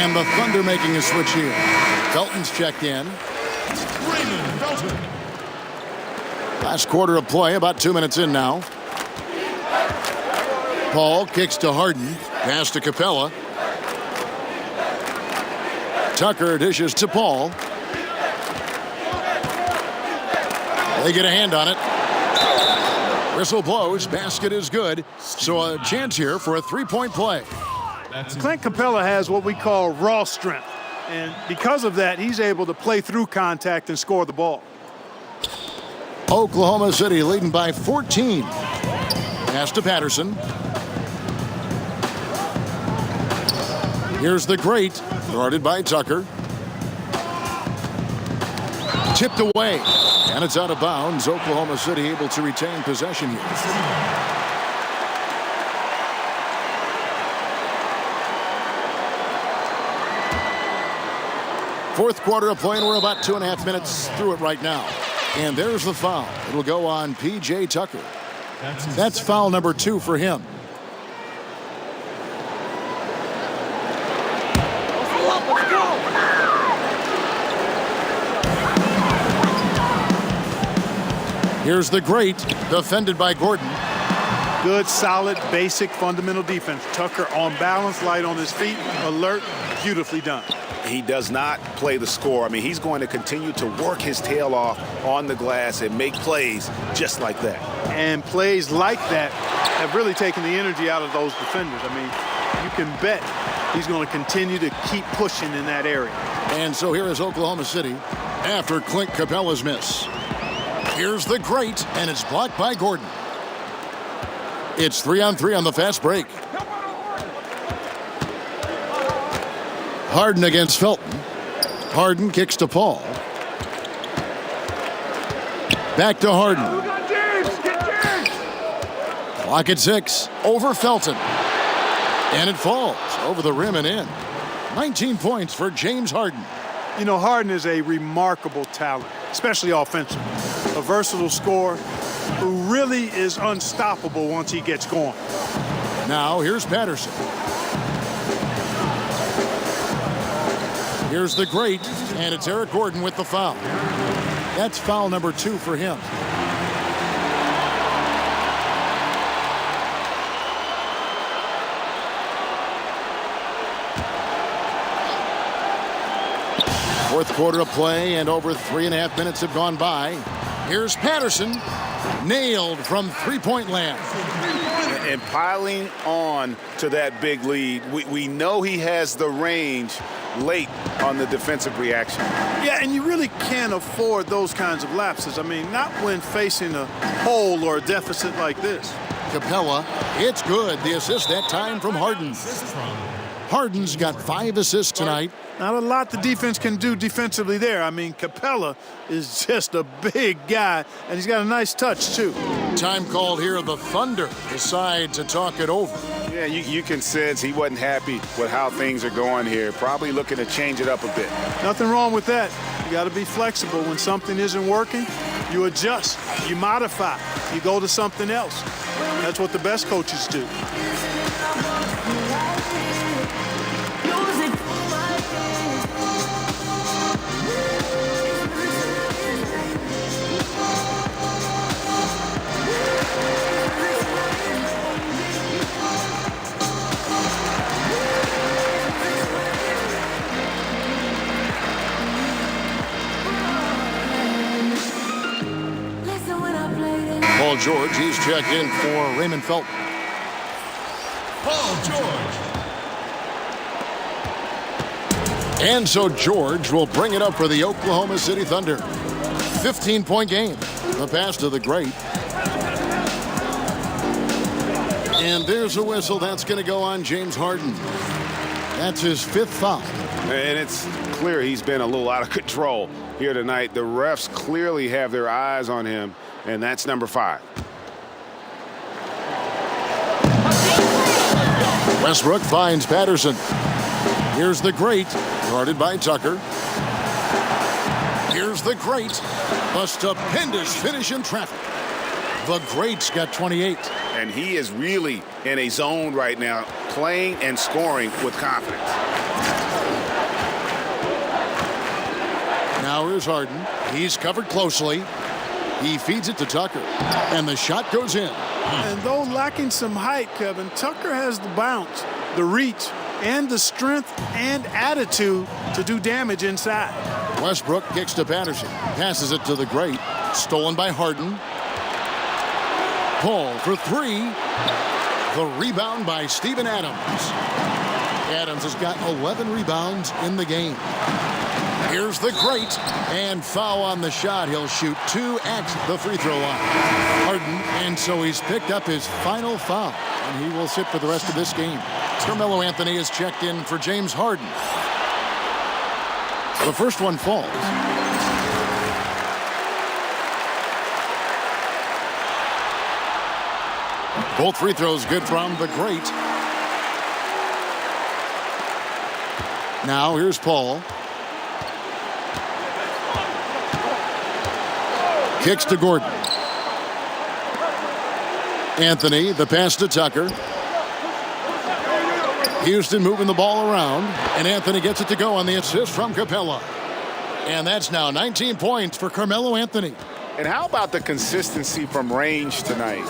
And the Thunder making a switch here. Felton's checked in. Raymond Felton. Last quarter of play, about 2 minutes in now. Paul kicks to Harden. Pass to Capella. Tucker dishes to Paul. They get a hand on it. Whistle blows. Basket is good. So a chance here for a three-point play. Clint Capella has what we call raw strength. And because of that, he's able to play through contact and score the ball. Oklahoma City leading by 14. Pass to Patterson. Here's the great. Guarded by Tucker. Tipped away. And it's out of bounds. Oklahoma City able to retain possession here. Fourth quarter of play, and we're about 2.5 minutes through it right now. And there's the foul. It'll go on P.J. Tucker. That's foul number 2 for him. Here's the great, defended by Gordon. Good, solid, basic, fundamental defense. Tucker on balance, light on his feet, alert, beautifully done. He does not play the score. I mean, he's going to continue to work his tail off on the glass and make plays just like that. And plays like that have really taken the energy out of those defenders. I mean, you can bet he's going to continue to keep pushing in that area. And so here is Oklahoma City after Clint Capella's miss. Here's the great, and it's blocked by Gordon. It's 3-on-3 on the fast break. Harden against Felton. Harden kicks to Paul. Back to Harden. Clock at 6. Over Felton. And it falls over the rim and in. 19 points for James Harden. You know, Harden is a remarkable talent, especially offensively. A versatile scorer who really is unstoppable once he gets going. Now here's Patterson. Here's the great, and it's Eric Gordon with the foul. That's foul number 2 for him. Fourth quarter of play, and over 3.5 minutes have gone by. Here's Patterson, nailed from three-point land. And piling on to that big lead, we know he has the range late on the defensive reaction. Yeah, and you really can't afford those kinds of lapses. I mean, not when facing a hole or a deficit like this. Capella, it's good. The assist that time from Harden. Harden's got 5 assists tonight. Not a lot the defense can do defensively there. I mean, Capella is just a big guy, and he's got a nice touch, too. Time called here. The Thunder decide to talk it over. Yeah, you can sense he wasn't happy with how things are going here. Probably looking to change it up a bit. Nothing wrong with that. You got to be flexible. When something isn't working, you adjust, you modify, you go to something else. That's what the best coaches do. Paul George, he's checked in for Raymond Felton. Paul George. And so George will bring it up for the Oklahoma City Thunder. 15-point game. The pass to the great. And there's a whistle. That's going to go on James Harden. That's his 5th foul. And it's clear he's been a little out of control here tonight. The refs clearly have their eyes on him, and that's number 5. Westbrook finds Patterson. Here's the great, guarded by Tucker. Here's the great. A stupendous finish in traffic. The great's got 28. And he is really in a zone right now, playing and scoring with confidence. Now here's Harden. He's covered closely. He feeds it to Tucker. And the shot goes in. And though lacking some height, Kevin, Tucker has the bounce, the reach, and the strength and attitude to do damage inside. Westbrook kicks to Patterson. Passes it to the great. Stolen by Harden. Paul for three. The rebound by Steven Adams. Adams has got 11 rebounds in the game. Here's the great. And foul on the shot. He'll shoot 2 at the free throw line. Harden, and so he's picked up his final foul. And he will sit for the rest of this game. Carmelo Anthony is checked in for James Harden. The first one falls. Both free throws good from the great. Now here's Paul. Kicks to Gordon. Anthony, the pass to Tucker. Houston moving the ball around, and Anthony gets it to go on the assist from Capella. And that's now 19 points for Carmelo Anthony. And how about the consistency from range tonight?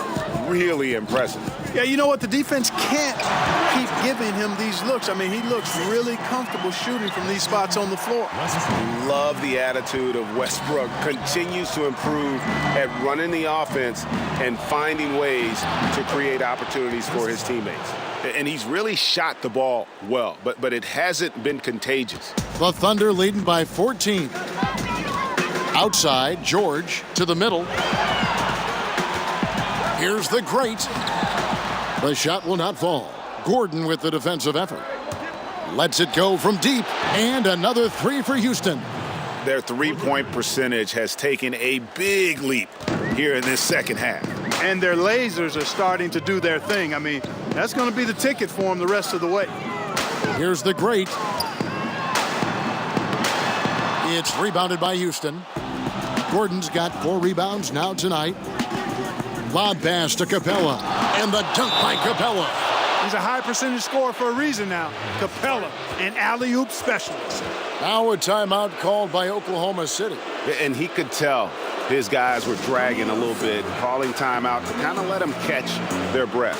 Really impressive. Yeah, you know what? The defense can't keep giving him these looks. I mean, he looks really comfortable shooting from these spots on the floor. Love the attitude of Westbrook. Continues to improve at running the offense and finding ways to create opportunities for his teammates. And he's really shot the ball well, but it hasn't been contagious. The Thunder leading by 14. Outside, George to the middle. Here's the great. The shot will not fall. Gordon with the defensive effort. Lets it go from deep. And another three for Houston. Their three-point percentage has taken a big leap here in this second half. And their lasers are starting to do their thing. I mean, that's going to be the ticket for them the rest of the way. Here's the great. It's rebounded by Houston. Gordon's got 4 rebounds now tonight. Lob pass to Capella. And the dunk by Capella. He's a high percentage scorer for a reason now. Capella, an alley-oop specialist. Now a timeout called by Oklahoma City. And he could tell his guys were dragging a little bit, calling timeout to kind of let them catch their breath.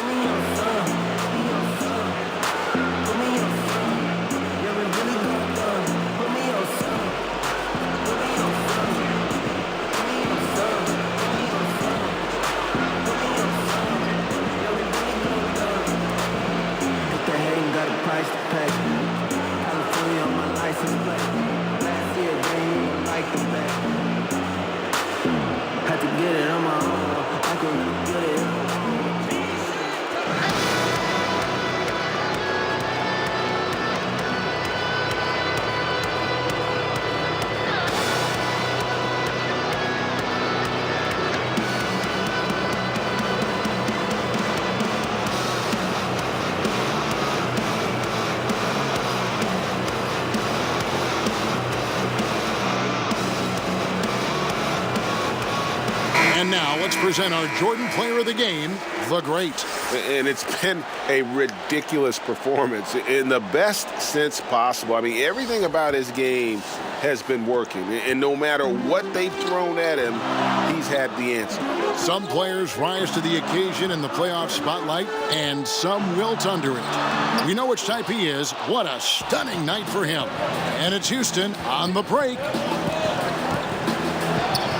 And now let's present our Jordan Player of the Game, the great. And it's been a ridiculous performance in the best sense possible. I mean, everything about his game has been working. And no matter what they've thrown at him, he's had the answer. Some players rise to the occasion in the playoff spotlight, and some wilt under it. We know which type he is. What a stunning night for him. And it's Houston on the break.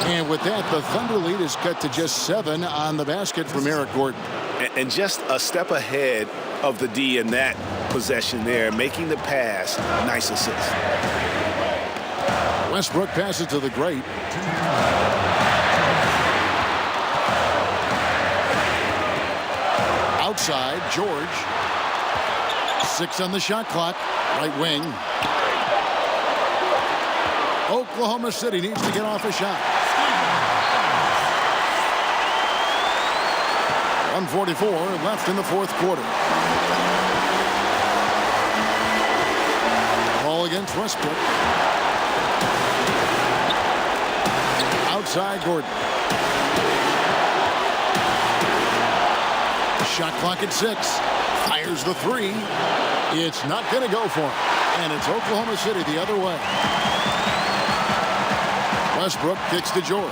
And with that, the Thunder lead is cut to just 7 on the basket from Eric Gordon. And just a step ahead of the D in that possession there, making the pass. Nice assist. Westbrook passes to the great. Outside, George. 6 on the shot clock. Right wing. Oklahoma City needs to get off a shot. 1:44 left in the fourth quarter. Ball against Westbrook. Outside Gordon. Shot clock at 6. Fires the 3. It's not going to go for him. And it's Oklahoma City the other way. Westbrook kicks to George.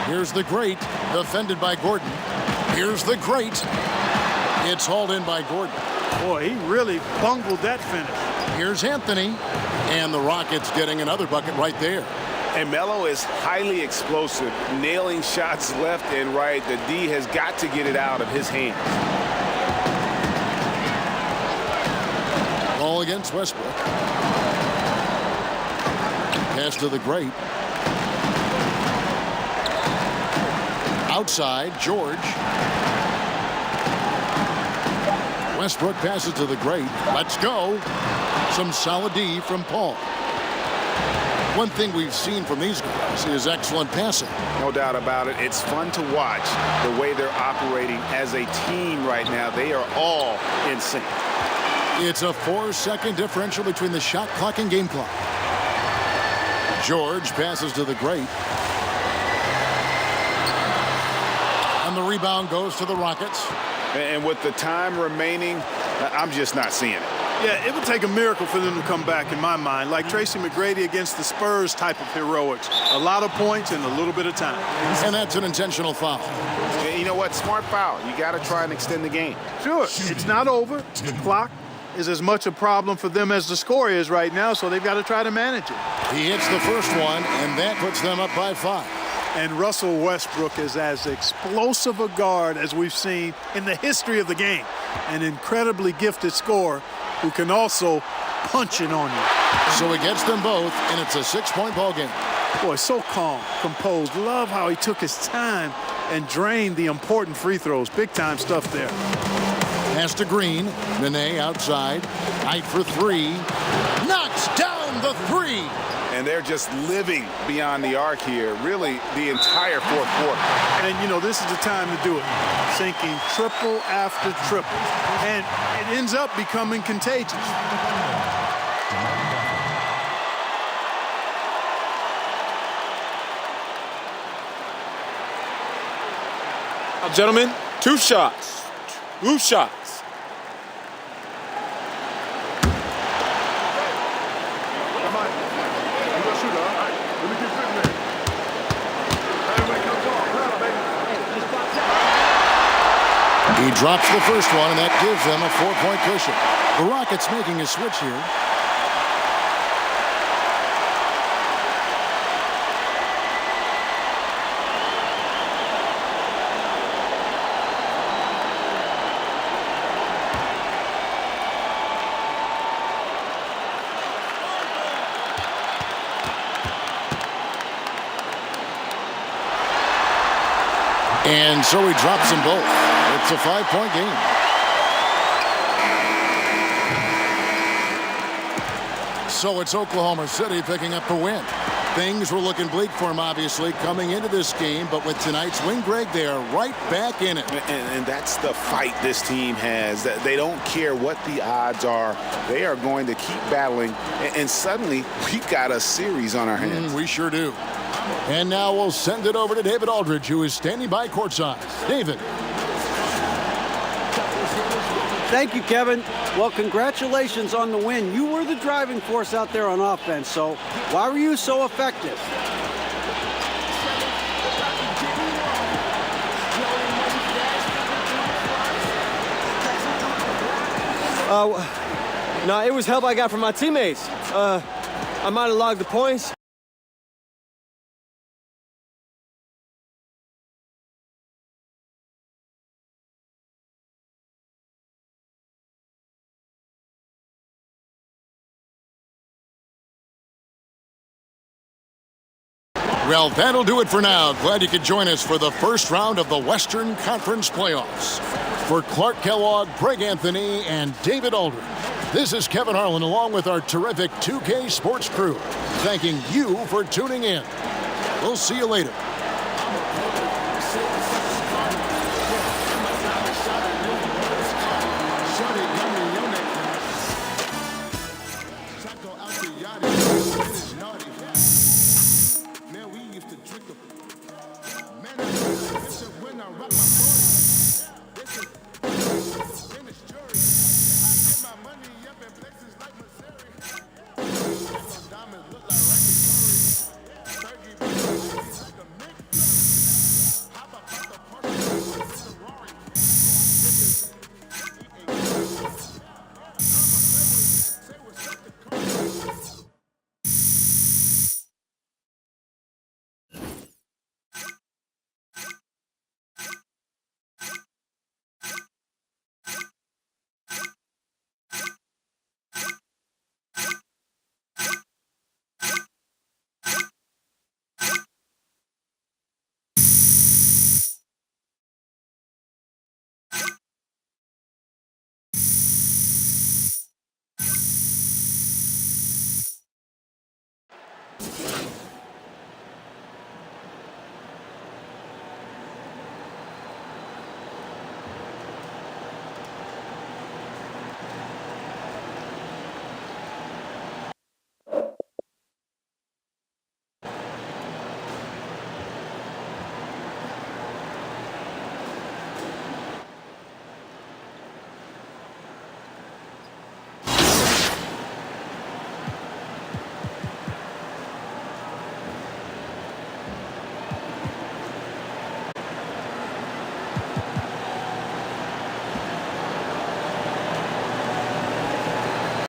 Here's the great, defended by Gordon. Here's the great. It's hauled in by Gordon. Boy, he really bungled that finish. Here's Anthony. And the Rockets getting another bucket right there. And Melo is highly explosive, nailing shots left and right. The D has got to get it out of his hands. Ball against Westbrook. Pass to the great. Outside, George. Westbrook passes to the great. Let's go. Some solid D from Paul. One thing we've seen from these guys is excellent passing. No doubt about it. It's fun to watch the way they're operating as a team right now. They are all in sync. It's a 4-second differential between the shot clock and game clock. George passes to the great. And the rebound goes to the Rockets. And with the time remaining, I'm just not seeing it. Yeah, it would take a miracle for them to come back in my mind, like Tracy McGrady against the Spurs type of heroics. A lot of points in a little bit of time. And that's an intentional foul. You know what? Smart foul. You got to try and extend the game. Sure, it's not over. The clock is as much a problem for them as the score is right now, so they've got to try to manage it. He hits the first one, and that puts them up by 5. And Russell Westbrook is as explosive a guard as we've seen in the history of the game. An incredibly gifted scorer who can also punch it on you. So he gets them both, and it's a 6-point ball game. Boy, so calm, composed. Love how he took his time and drained the important free throws. Big-time stuff there. Pass to Green. Nene outside. Height for 3. Knocks down the 3. And they're just living beyond the arc here, really, the entire fourth quarter. And, you know, this is the time to do it. Sinking triple after triple. And it ends up becoming contagious. Gentlemen, 2 shots. 2 shots. He drops the first one, and that gives them a 4-point cushion. The Rockets making a switch here. And so he drops them both. It's a 5-point game. So it's Oklahoma City picking up the win. Things were looking bleak for him, obviously, coming into this game. But with tonight's win, Greg, they are right back in it. And that's the fight this team has. They don't care what the odds are. They are going to keep battling. And suddenly, we've got a series on our hands. We sure do. And now we'll send it over to David Aldridge, who is standing by courtside. David. Thank you, Kevin. Well, congratulations on the win. You were the driving force out there on offense, so why were you so effective? No, it was help I got from my teammates. I might have logged the points. Well, that'll do it for now. Glad you could join us for the first round of the Western Conference Playoffs. For Clark Kellogg, Greg Anthony, and David Aldridge, this is Kevin Harlan along with our terrific 2K Sports crew, thanking you for tuning in. We'll see you later.